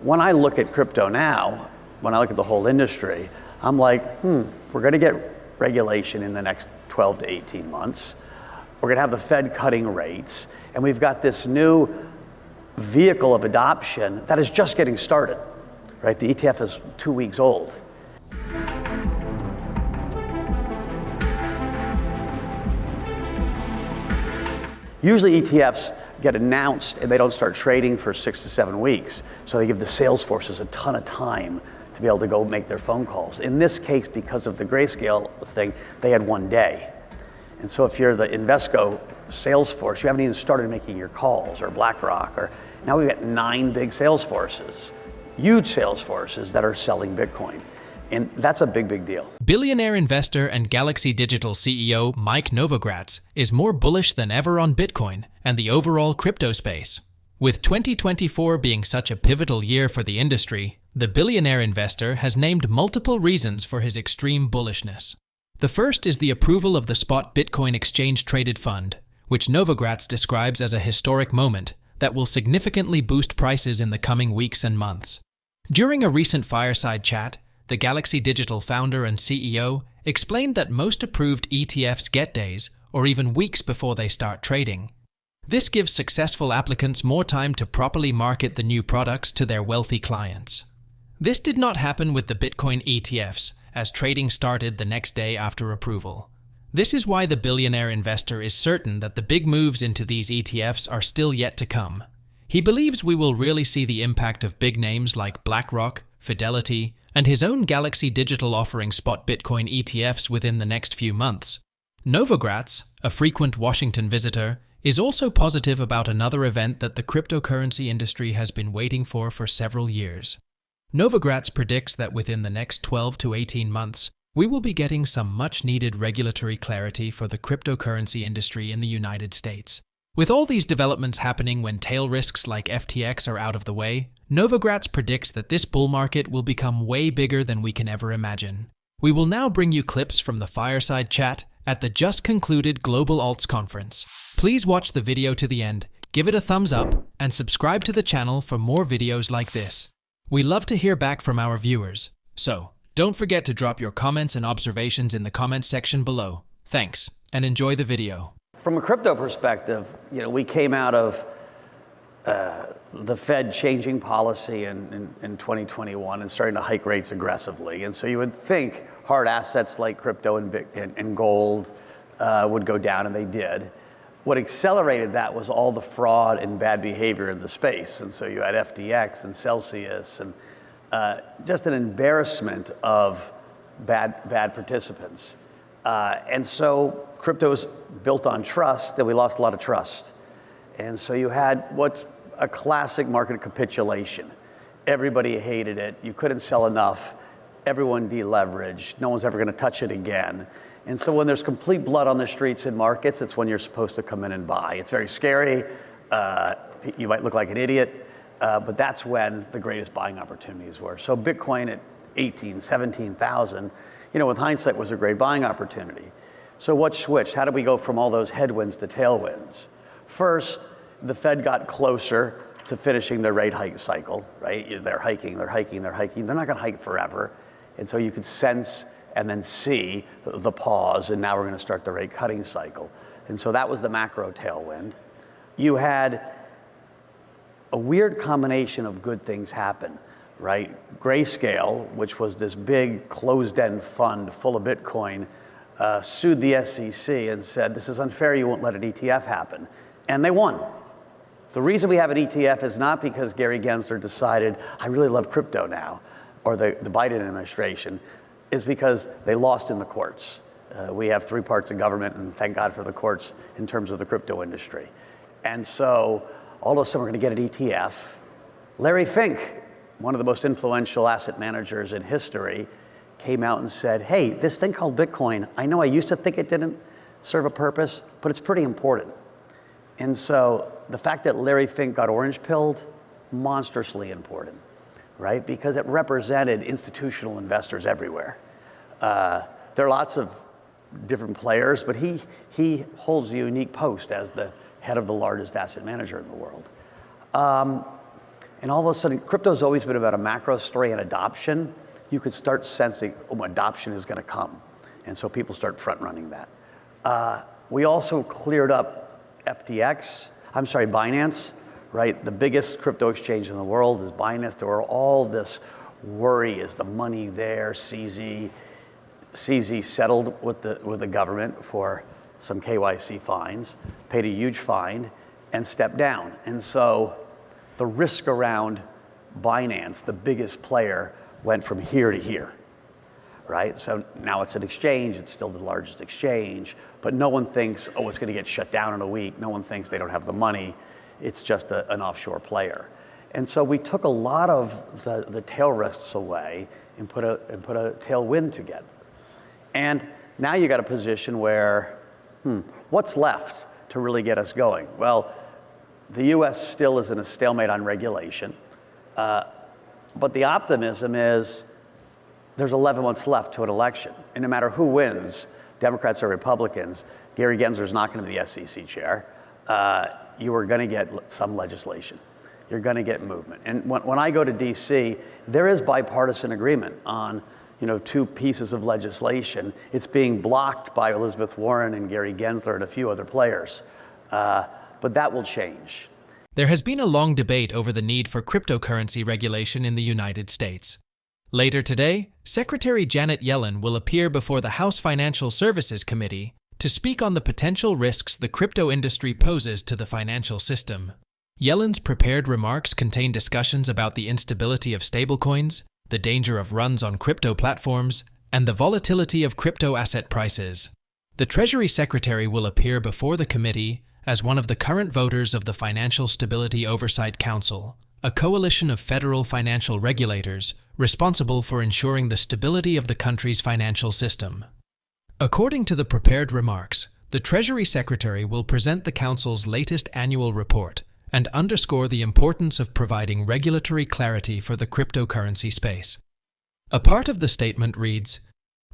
when I look at crypto now, when I look at the whole industry, I'm like, we're going to get regulation in the next 12 to 18 months. We're going to have the Fed cutting rates, and we've got this new vehicle of adoption that is just getting started, right? The ETF is 2 weeks old. Usually ETFs get announced and they don't start trading for 6 to 7 weeks. So they give the sales forces a ton of time to be able to go make their phone calls. In this case, because of the grayscale thing, they had 1 day. And so if you're the Invesco sales force, you haven't even started making your calls, or BlackRock, or now we've got 9 big sales forces, huge sales forces that are selling Bitcoin. And that's a big, big deal. Billionaire investor and Galaxy Digital CEO Mike Novogratz is more bullish than ever on Bitcoin and the overall crypto space. With 2024 being such a pivotal year for the industry, the billionaire investor has named multiple reasons for his extreme bullishness. The first is the approval of the spot Bitcoin exchange-traded fund, which Novogratz describes as a historic moment that will significantly boost prices in the coming weeks and months. During a recent fireside chat, the Galaxy Digital founder and CEO explained that most approved ETFs get days or even weeks before they start trading. This gives successful applicants more time to properly market the new products to their wealthy clients. This did not happen with the Bitcoin ETFs, as trading started the next day after approval. This is why the billionaire investor is certain that the big moves into these ETFs are still yet to come. He believes we will really see the impact of big names like BlackRock, Fidelity, and his own Galaxy Digital offering spot Bitcoin ETFs within the next few months. Novogratz, a frequent Washington visitor, is also positive about another event that the cryptocurrency industry has been waiting for several years. Novogratz predicts that within the next 12 to 18 months, we will be getting some much-needed regulatory clarity for the cryptocurrency industry in the United States. With all these developments happening when tail risks like FTX are out of the way, Novogratz predicts that this bull market will become way bigger than we can ever imagine. We will now bring you clips from the fireside chat at the just concluded Global Alts Conference. Please watch the video to the end, give it a thumbs up, and subscribe to the channel for more videos like this. We love to hear back from our viewers, so don't forget to drop your comments and observations in the comments section below. Thanks, and enjoy the video. From a crypto perspective, we came out of the Fed changing policy in 2021 and starting to hike rates aggressively. And so you would think hard assets like crypto and gold would go down, and they did. What accelerated that was all the fraud and bad behavior in the space. And so you had FTX and Celsius and just an embarrassment of bad participants. And so crypto is built on trust, and we lost a lot of trust. And so you had what's a classic market capitulation. Everybody hated it. You couldn't sell enough. Everyone deleveraged. No one's ever going to touch it again. And so when there's complete blood on the streets and markets, it's when you're supposed to come in and buy. It's very scary. You might look like an idiot, but that's when the greatest buying opportunities were. So Bitcoin at 18, 17,000, with hindsight, was a great buying opportunity. So what switched? How did we go from all those headwinds to tailwinds? First, the Fed got closer to finishing their rate hike cycle, right? They're hiking, they're hiking, they're hiking. They're not going to hike forever. And so you could sense and then see the pause, and now we're going to start the rate cutting cycle. And so that was the macro tailwind. You had a weird combination of good things happen, right? Grayscale, which was this big closed-end fund full of Bitcoin, sued the SEC and said, this is unfair, you won't let an ETF happen. And they won. The reason we have an ETF is not because Gary Gensler decided, I really love crypto now, or the Biden administration, is because they lost in the courts. We have 3 parts of government, and thank God for the courts in terms of the crypto industry. And so all of a sudden we're going to get an ETF. Larry Fink, one of the most influential asset managers in history, came out and said, hey, this thing called Bitcoin, I know I used to think it didn't serve a purpose, but it's pretty important. And so the fact that Larry Fink got orange-pilled, monstrously important, right? Because it represented institutional investors everywhere. There are lots of different players, but he holds a unique post as the head of the largest asset manager in the world. And all of a sudden, crypto's always been about a macro story and adoption. You could start sensing, oh, adoption is going to come. And so people start front running that. We also cleared up Binance, right? The biggest crypto exchange in the world is Binance. There were all this worry, is the money there? CZ settled with the government for some KYC fines, paid a huge fine, and stepped down. And so the risk around Binance, the biggest player, went from here to here, right? So now it's an exchange, it's still the largest exchange, but no one thinks, oh, it's going to get shut down in a week. No one thinks they don't have the money. It's just an offshore player. And so we took a lot of the tail risks away and put a tailwind together. And now you got a position where, what's left to really get us going? Well, the US still is in a stalemate on regulation, but the optimism is there's 11 months left to an election. And no matter who wins, Democrats or Republicans, Gary Gensler's not going to be the SEC chair. You are going to get some legislation. You're going to get movement. And when I go to DC, there is bipartisan agreement on two pieces of legislation. It's being blocked by Elizabeth Warren and Gary Gensler and a few other players. But that will change. There has been a long debate over the need for cryptocurrency regulation in the United States. Later today, Secretary Janet Yellen will appear before the House Financial Services Committee to speak on the potential risks the crypto industry poses to the financial system. Yellen's prepared remarks contain discussions about the instability of stablecoins, the danger of runs on crypto platforms, and the volatility of crypto asset prices. The Treasury Secretary will appear before the committee as one of the current voters of the Financial Stability Oversight Council, a coalition of federal financial regulators responsible for ensuring the stability of the country's financial system. According to the prepared remarks, the Treasury Secretary will present the Council's latest annual report and underscore the importance of providing regulatory clarity for the cryptocurrency space. A part of the statement reads,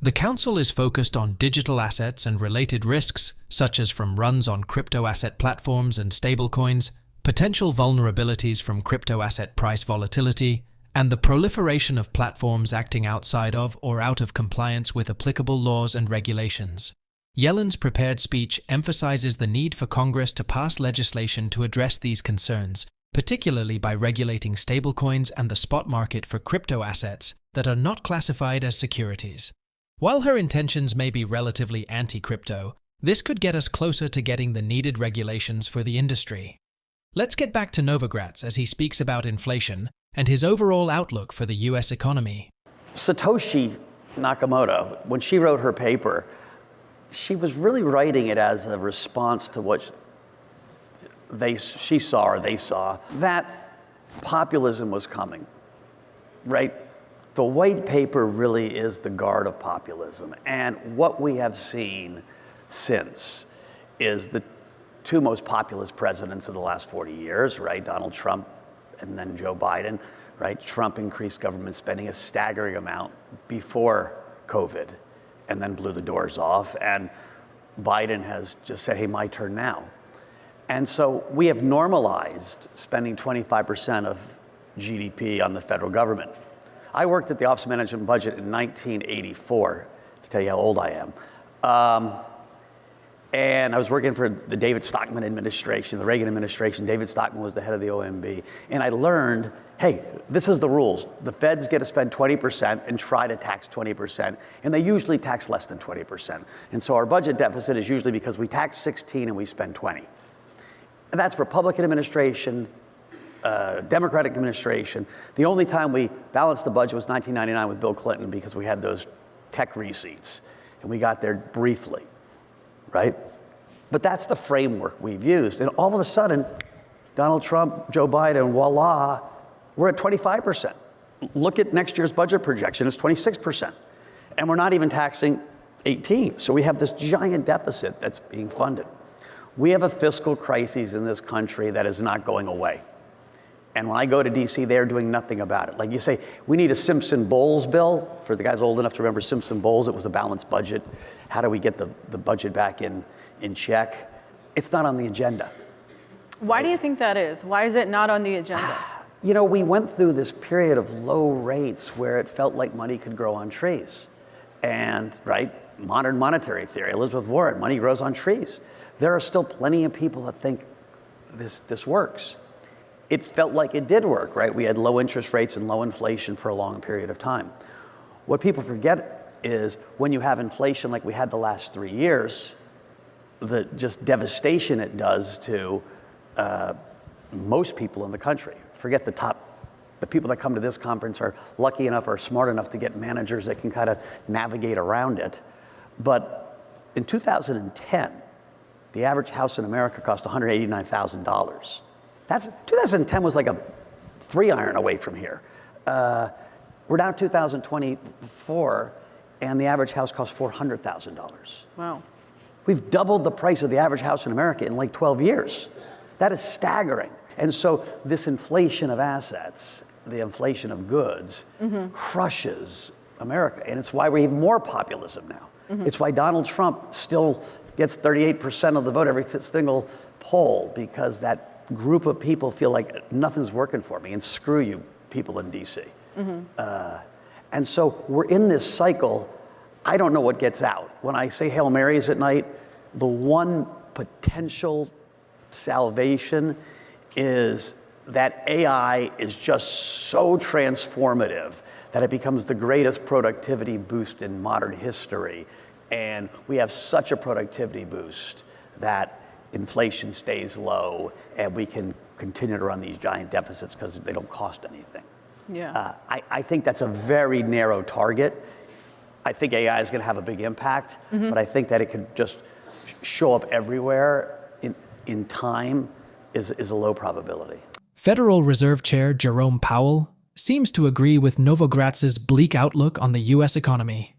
"The Council is focused on digital assets and related risks, such as from runs on crypto asset platforms and stablecoins, potential vulnerabilities from crypto asset price volatility, and the proliferation of platforms acting outside of or out of compliance with applicable laws and regulations." Yellen's prepared speech emphasizes the need for Congress to pass legislation to address these concerns, particularly by regulating stablecoins and the spot market for crypto assets that are not classified as securities. While her intentions may be relatively anti-crypto, this could get us closer to getting the needed regulations for the industry. Let's get back to Novogratz as he speaks about inflation and his overall outlook for the US economy. Satoshi Nakamoto, when she wrote her paper, she was really writing it as a response to what she saw or they saw, that populism was coming, right? The white paper really is the guard of populism. And what we have seen since is the two most populist presidents of the last 40 years, right? Donald Trump and then Joe Biden, right? Trump increased government spending a staggering amount before COVID and then blew the doors off. And Biden has just said, hey, my turn now. And so we have normalized spending 25% of GDP on the federal government. I worked at the Office of Management and Budget in 1984, to tell you how old I am. And I was working for the David Stockman administration, the Reagan administration. David Stockman was the head of the OMB. And I learned, hey, this is the rules. The feds get to spend 20% and try to tax 20%. And they usually tax less than 20%. And so our budget deficit is usually because we tax 16 and we spend 20. And that's Republican administration, Democratic administration. The only time we balanced the budget was 1999 with Bill Clinton because we had those tech receipts. And we got there briefly. Right? But that's the framework we've used. And all of a sudden, Donald Trump, Joe Biden, voila, we're at 25%. Look at next year's budget projection, it's 26%. And we're not even taxing 18. So we have this giant deficit that's being funded. We have a fiscal crisis in this country that is not going away. And when I go to DC, they're doing nothing about it. Like you say, we need a Simpson-Bowles bill. For the guys old enough to remember Simpson-Bowles, it was a balanced budget. How do we get the budget back in check? It's not on the agenda. Why do you think that is? Why is it not on the agenda? You know, we went through this period of low rates where it felt like money could grow on trees. And, right, modern monetary theory, Elizabeth Warren, money grows on trees. There are still plenty of people that think this works. It felt like it did work, right? We had low interest rates and low inflation for a long period of time. What people forget is when you have inflation like we had the last 3 years, the just devastation it does to most people in the country. Forget the people that come to this conference are lucky enough or smart enough to get managers that can kind of navigate around it. But in 2010, the average house in America cost $189,000. 2010 was like a 3-iron away from here. We're now 2024, and the average house costs $400,000. Wow. We've doubled the price of the average house in America in like 12 years. That is staggering. And so this inflation of assets, the inflation of goods, crushes America. And it's why we're even more populism now. It's why Donald Trump still gets 38% of the vote every single poll, because that group of people feel like nothing's working for me, and screw you people in DC. And so we're in this cycle. I don't know what gets out. When I say Hail Marys at night, the one potential salvation is that AI is just so transformative that it becomes the greatest productivity boost in modern history. And we have such a productivity boost that inflation stays low and we can continue to run these giant deficits because they don't cost anything. Yeah. I think that's a very narrow target. I think AI is going to have a big impact, but I think that it could just show up everywhere in time is a low probability. Federal Reserve Chair Jerome Powell seems to agree with Novogratz's bleak outlook on the U.S. economy.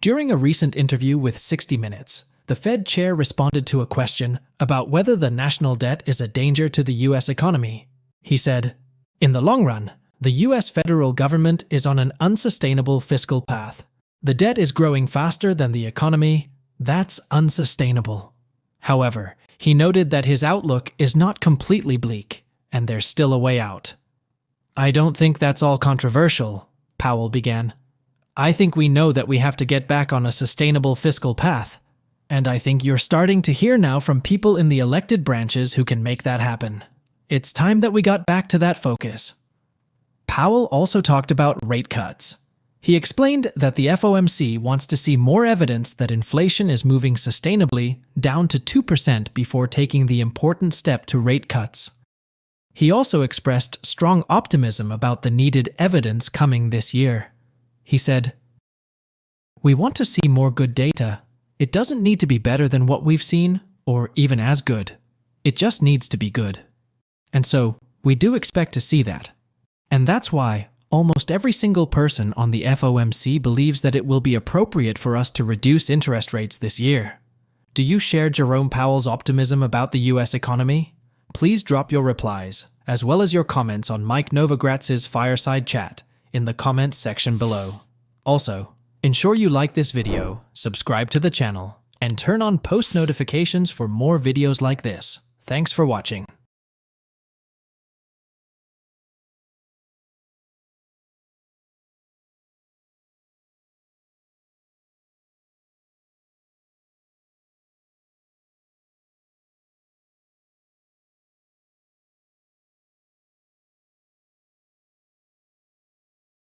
During a recent interview with 60 Minutes, the Fed chair responded to a question about whether the national debt is a danger to the U.S. economy. He said, "In the long run, the U.S. federal government is on an unsustainable fiscal path. The debt is growing faster than the economy. That's unsustainable." However, he noted that his outlook is not completely bleak, and there's still a way out. "I don't think that's all controversial," Powell began. "I think we know that we have to get back on a sustainable fiscal path, and I think you're starting to hear now from people in the elected branches who can make that happen. It's time that we got back to that focus." Powell also talked about rate cuts. He explained that the FOMC wants to see more evidence that inflation is moving sustainably down to 2% before taking the important step to rate cuts. He also expressed strong optimism about the needed evidence coming this year. He said, "We want to see more good data. It doesn't need to be better than what we've seen, or even as good. It just needs to be good. And so, we do expect to see that. And that's why almost every single person on the FOMC believes that it will be appropriate for us to reduce interest rates this year." Do you share Jerome Powell's optimism about the U.S. economy? Please drop your replies, as well as your comments on Mike Novogratz's fireside chat, in the comments section below. Also, ensure you like this video, subscribe to the channel, and turn on post notifications for more videos like this. Thanks for watching.